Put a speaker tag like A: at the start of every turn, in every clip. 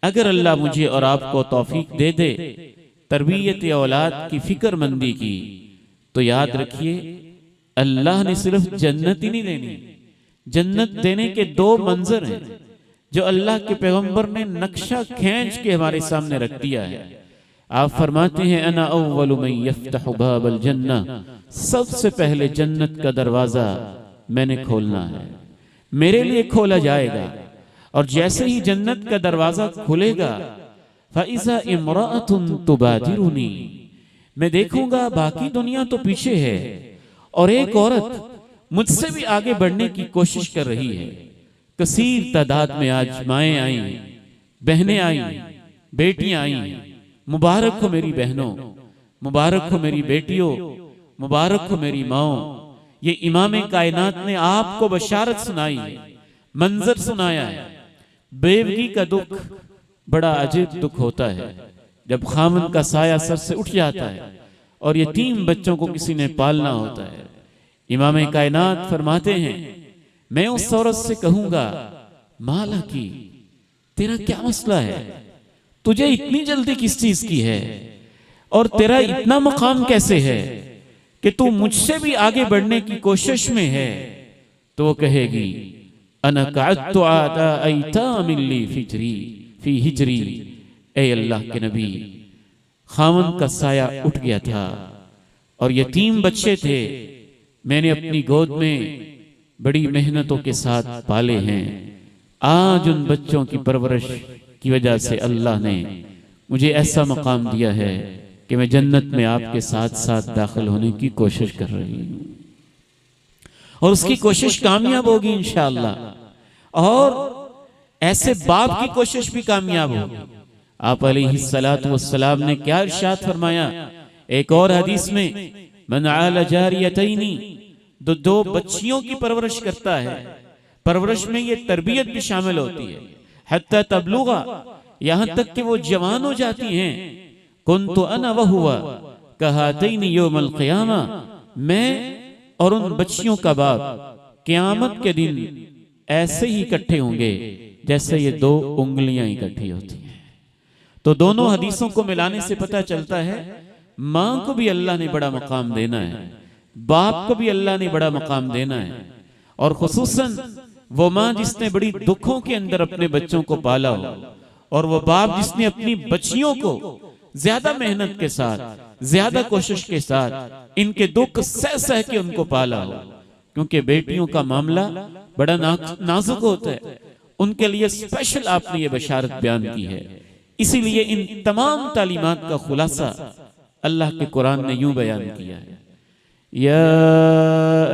A: अगर अल्लाह मुझे और आपको तौफीक दे दे तरबियत औलाद की फिक्रमंदी की, तो याद रखिए अल्लाह ने सिर्फ जन्नत ही नहीं देनी, जन्नत देने के दो मंजर हैं जो अल्लाह के पैगंबर ने नक्शा खींच के हमारे सामने रख दिया है। आप फरमाते हैं अना अव्वलु मन यफ्तहु बाबल जन्नह, सबसे पहले जन्नत का दरवाजा मैंने खोलना है, मेरे लिए खोला जाएगा। और जैसे ही जन्नत का दरवाजा खुलेगा फइज़ा इम्राअतुन तुबादिरुनी, मैं देखूंगा बाकी दुनिया तो पीछे है और एक औरत मुझसे भी आगे बढ़ने की कोशिश कर रही है। कसीर तादाद में आज माएँ आई, बहनें आई, बेटियां आई। मुबारक हो मेरी बहनों, मुबारक हो मेरी बेटियों, मुबारक हो मेरी माओ। ये इमाम कायनात ने आपको बशारत सुनाई है, मंजर सुनाया है। बेवगी का दुख बड़ा अजीब दुख होता है जब खामन का साया सर से उठ जाता है और यतीम बच्चों को किसी ने पालना होता है। इमाम कायनात फरमाते हैं मैं उस औरत से कहूंगा माला की, तेरा क्या मसला है, तुझे इतनी जल्दी किस चीज की है और तेरा इतना मकाम कैसे है कि तू मुझसे भी आगे बढ़ने की कोशिश में है। तो वो कहेगी अना कअदतु आता अयतामिल्ली फी हिजरी, ए अल्लाह के नबी खामन का साया उठ गया था और यतीम बच्चे थे, मैंने अपनी गोद में बड़ी मेहनतों के साथ पाले हैं। आज उन बच्चों की परवरिश की वजह से अल्लाह ने मुझे ऐसा मकाम दिया है कि मैं जन्नत में आपके साथ साथ दाखिल होने की कोशिश कर रही हूँ और उसकी कोशिश कामयाब होगी इंशाअल्लाह। और ऐसे बाप की कोशिश भी कामयाब होगी। आप अलैहिस्सलातु वस्सलाम ने क्या इरशाद फरमाया एक और हदीस में, मन आला जारियतैनी, दो बच्चियों की परवरिश करता है। परवरिश में ये तरबियत भी शामिल होती है। हत्ता तबलुगा, यहां तक कि वो जवान हो जाती हैं। कुन्तु अना व हुवा कहातैनी यौमल क़ियामा, मैं और उन बच्चियों का बाप क़यामत के दिन ऐसे ही इकट्ठे होंगे जैसे ये दो उंगलियां इकट्ठी होती हैं। तो दोनों हदीसों को मिलाने से पता चलता है मां को भी अल्लाह ने बड़ा मकाम देना है, बाप को भी अल्लाह ने बड़ा मकाम देना है। और खुसूसन वो मां जिसने बड़ी दुखों के अंदर अपने बच्चों को पाला हो और वो बाप जिसने अपनी बच्चियों को ज्यादा मेहनत के साथ, ज्यादा कोशिश के साथ इनके दुख सह सह के उनको पाला हो। क्योंकि बेटियों का मामला बड़ा नाजुक होता है, उनके लिए स्पेशल आपने ये बशारत बयान की है। इसीलिए इन तमाम तालीमात का खुलासा अल्लाह के कुरान ने यूं बयान किया है, या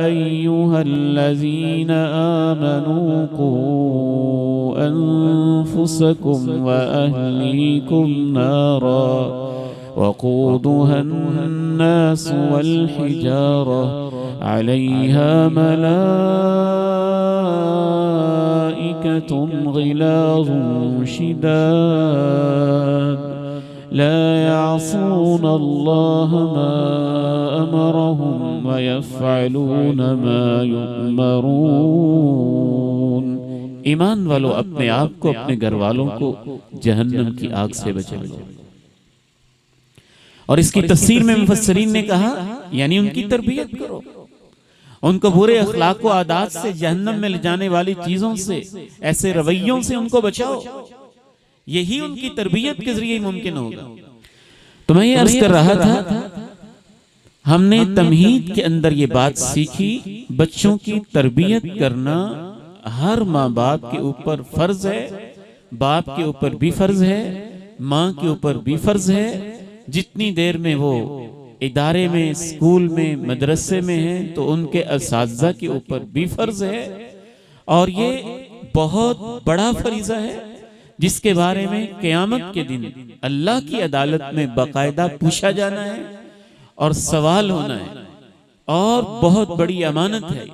A: अय्युहल्लज़ीना आमनू कू अनफुसकुम व अहलीकुम नारा वक़ूदुहन्नास वल हिजारा अलैहा मलाइकतुन गिलाज़ुन शिदाद ला यअसून अल्लाह मा अमरहुम व यफ़अलून मा युअमरून। ईमान वालों अपने आप को, अपने घर वालों को जहन्नम की आग से बचाओ। और इसकी तफसीर में मुफस्सिरीन ने कहा यानी उनकी तरबियत करो, उनको बुरे अखलाक व आदात से, जहन्नम में ले जाने वाली चीजों से, ऐसे रवैयों से उनको बचाओ। यही उनकी तरबियत के जरिए मुमकिन होगा। तो मैं ये अर्ज कर रहा था, हमने तमहीद के अंदर ये बात सीखी, बच्चों की तरबियत करना हर माँ बाप के ऊपर फर्ज है, बाप के ऊपर भी फर्ज है, माँ के ऊपर भी फर्ज है। जितनी देर में वो इदारे में, स्कूल में, मदरसे में हैं तो उनके असातिज़ा के ऊपर भी फर्ज है। और ये बहुत बड़ा फरीज़ा है जिसके बारे में क़यामत के दिन अल्लाह की अदालत में बाकायदा पूछा जाना है और सवाल होना है और बहुत बड़ी अमानत है।